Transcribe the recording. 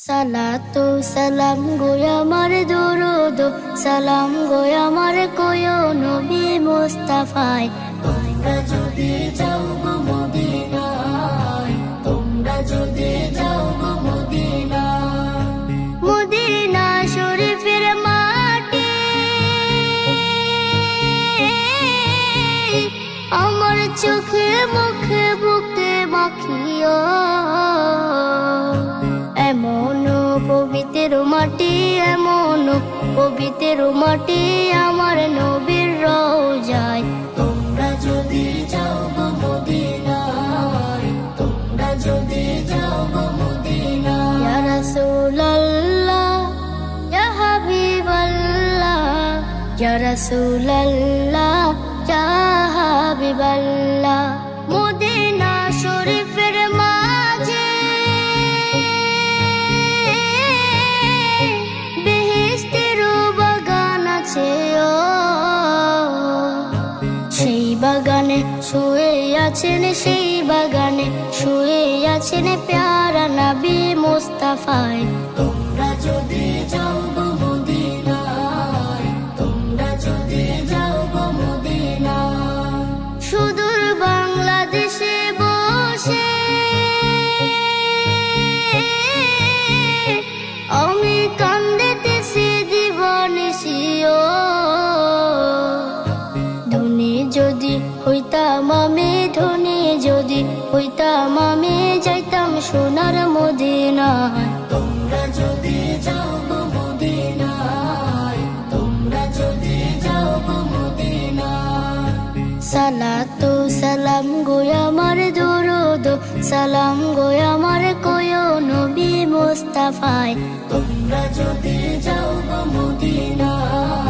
সালাতু সালাম গো আমার দরুদ সালাম গো আমার কোয় নবী মুস্তাফায়। তোমরা যদি যাও গো মদিনায়, তোমরা যদি যাও গো মদিনায়, মদিনা শরীফের মাটি আমার চোখে মুখে বুকে মাখিও। এমন পবিত্র মাটি, এমন পবিত্র মাটি আমার নবীর রওজায়। তোমরা যদি যাও গো মদিনায়, তোমরা যদি যাও গো মদিনায়। ইয়া রাসূলুল্লাহ ইয়া হাবিবাল্লাহ, ইয়া রাসূলুল্লাহ ইয়া হাবিবাল্লাহ। মদিনা শরীফের মাঝে সেই বাগানে শুয়ে আছেন, সেই বাগানে শুয়ে আছেন প্যারা নবী মুস্তাফায়। তোমরা যদি যাও গো মদিনায়, তোমরা যদি যাও গো মদিনায়। সুদূর বাংলাদেশে বসে আমি কান্দিতেছি দিবানিশিও। ধনী যদি হইতাম আমি, ধনী যদি হইতাম আমি, যাইতাম সোনার মদিনায়। তোমরা যদি যাও গো মদিনায়, তোমরা যদি যাও গো মদিনায়। সালাতু সালাম গো আমার দরুদ সালাম গো আমার কোয় নবী মুস্তাফায়। তোমরা যদি যাও গো মদিনায়।